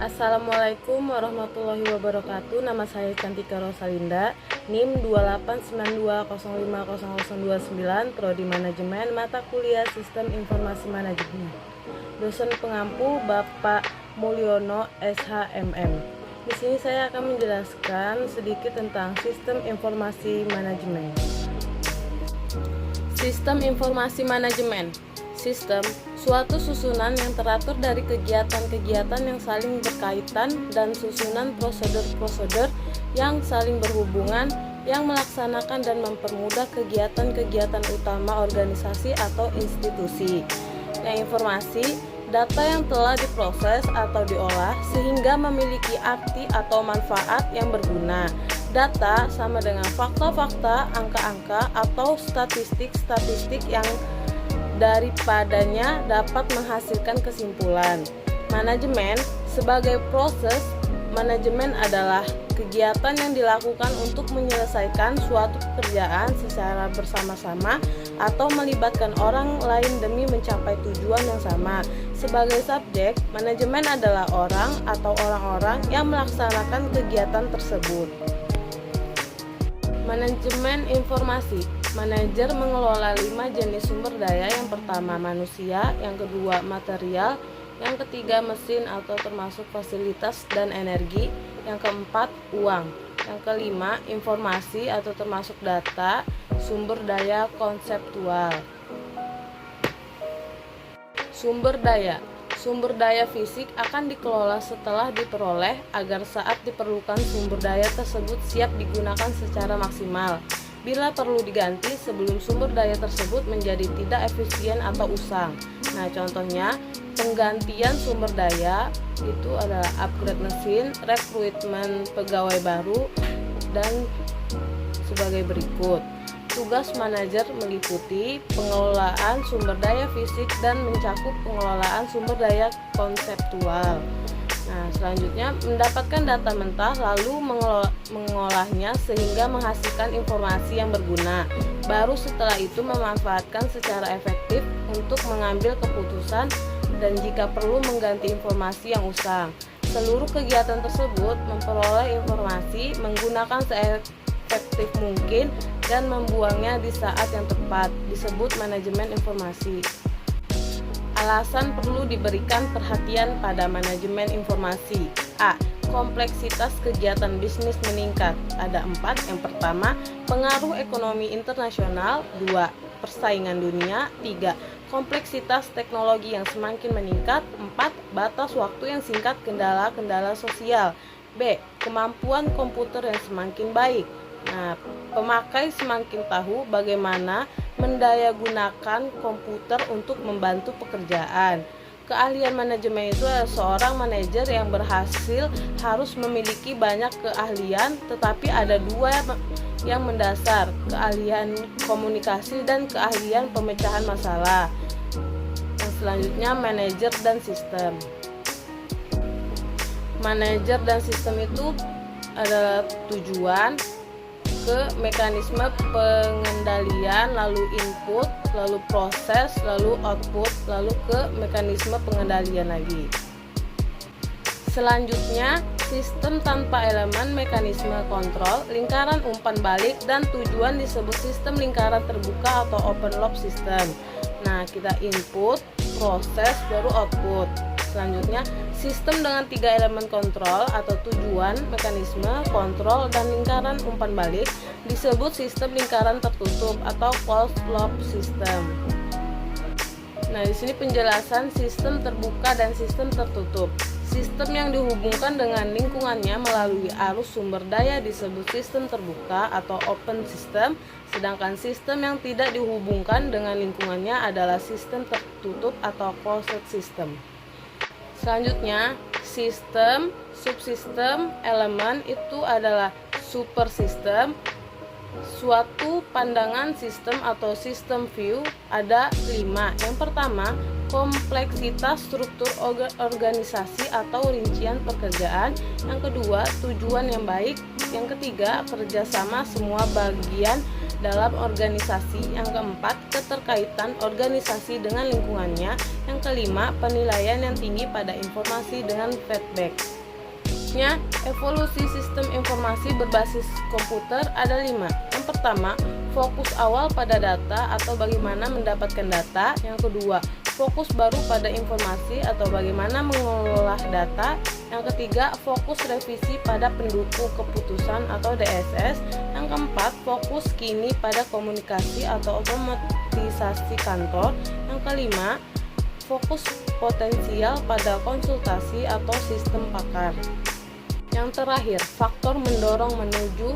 Assalamualaikum warahmatullahi wabarakatuh. Nama saya Cantika Rosalinda, NIM 289205029, Prodi Manajemen, mata kuliah Sistem Informasi Manajemen. Dosen pengampu Bapak Mulyono SHMM. Di sini saya akan menjelaskan sedikit tentang Sistem Informasi Manajemen. Sistem Informasi Manajemen. Sistem, suatu susunan yang teratur dari kegiatan-kegiatan yang saling berkaitan dan susunan prosedur-prosedur yang saling berhubungan yang melaksanakan dan mempermudah kegiatan-kegiatan utama organisasi atau institusi. Yang informasi, data yang telah diproses atau diolah sehingga memiliki arti atau manfaat yang berguna. Data sama dengan fakta-fakta, angka-angka, atau statistik-statistik yang daripadanya dapat menghasilkan kesimpulan. Manajemen sebagai proses manajemen adalah kegiatan yang dilakukan untuk menyelesaikan suatu pekerjaan secara bersama-sama atau melibatkan orang lain demi mencapai tujuan yang sama. Sebagai subjek, manajemen adalah orang atau orang-orang yang melaksanakan kegiatan tersebut. Manajemen informasi. Manajer mengelola 5 jenis sumber daya. Yang pertama manusia, yang kedua material, yang ketiga mesin atau termasuk fasilitas dan energi, yang keempat uang, yang kelima informasi atau termasuk data, sumber daya konseptual. Sumber daya. Sumber daya fisik akan dikelola setelah diperoleh agar saat diperlukan sumber daya tersebut siap digunakan secara maksimal. Bila perlu diganti sebelum sumber daya tersebut menjadi tidak efisien atau usang. Nah, contohnya penggantian sumber daya itu adalah upgrade mesin, rekrutmen pegawai baru, dan sebagai berikut. Tugas manajer meliputi pengelolaan sumber daya fisik dan mencakup pengelolaan sumber daya konseptual. Nah, selanjutnya mendapatkan data mentah lalu mengolahnya sehingga menghasilkan informasi yang berguna. Baru setelah itu memanfaatkan secara efektif untuk mengambil keputusan dan jika perlu mengganti informasi yang usang. Seluruh kegiatan tersebut memperoleh informasi menggunakan seefektif mungkin dan membuangnya di saat yang tepat, disebut manajemen informasi. Alasan perlu diberikan perhatian pada manajemen informasi. A. Kompleksitas kegiatan bisnis meningkat. Ada 4. Yang pertama, pengaruh ekonomi internasional. 2. Persaingan dunia. 3. Kompleksitas teknologi yang semakin meningkat. 4. Batas waktu yang singkat, kendala-kendala sosial. B. Kemampuan komputer yang semakin baik. Nah, pemakai semakin tahu bagaimana mendayagunakan komputer untuk membantu pekerjaan. Keahlian manajemen itu adalah seorang manajer yang berhasil harus memiliki banyak keahlian, tetapi ada 2 yang mendasar, keahlian komunikasi dan keahlian pemecahan masalah. Yang selanjutnya manajer dan sistem. Manajer dan sistem itu adalah tujuan, ke mekanisme pengendalian, lalu input, lalu proses, lalu output, lalu ke mekanisme pengendalian lagi. Selanjutnya, sistem tanpa elemen, mekanisme kontrol, lingkaran umpan balik, dan tujuan disebut sistem lingkaran terbuka atau open loop system. Nah, kita input, proses, baru output. Selanjutnya, sistem dengan 3 elemen kontrol atau tujuan, mekanisme, kontrol, dan lingkaran umpan balik disebut sistem lingkaran tertutup atau closed loop system. Nah, di sini penjelasan sistem terbuka dan sistem tertutup. Sistem yang dihubungkan dengan lingkungannya melalui arus sumber daya disebut sistem terbuka atau open system, sedangkan sistem yang tidak dihubungkan dengan lingkungannya adalah sistem tertutup atau closed system. Selanjutnya, sistem, subsistem, elemen itu adalah super system. Suatu pandangan sistem atau sistem view ada 5. Yang pertama, kompleksitas struktur organisasi atau rincian pekerjaan. Yang kedua, tujuan yang baik. Yang ketiga, kerjasama semua bagian dalam organisasi. Yang keempat, keterkaitan organisasi dengan lingkungannya. Yang kelima, penilaian yang tinggi pada informasi dengan feedback. Selanjutnya, evolusi sistem informasi berbasis komputer ada 5. Yang pertama, fokus awal pada data atau bagaimana mendapatkan data. Yang kedua, fokus baru pada informasi atau bagaimana mengolah data. Yang ketiga, fokus revisi pada pendukung keputusan atau DSS. Yang keempat, fokus kini pada komunikasi atau otomatisasi kantor. Yang kelima, fokus potensial pada konsultasi atau sistem pakar. Yang terakhir, faktor mendorong menuju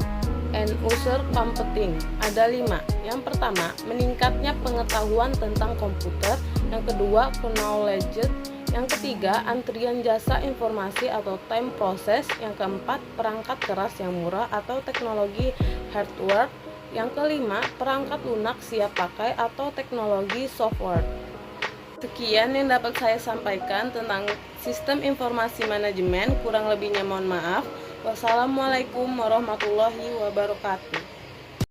end user computing ada 5. Yang pertama, meningkatnya pengetahuan tentang komputer. Yang kedua, knowledge. Yang ketiga, antrian jasa informasi atau time process. Yang keempat, perangkat keras yang murah atau teknologi hardware. Yang kelima, perangkat lunak siap pakai atau teknologi software. Sekian yang dapat saya sampaikan tentang sistem informasi manajemen. Kurang lebihnya mohon maaf. Wassalamualaikum warahmatullahi wabarakatuh.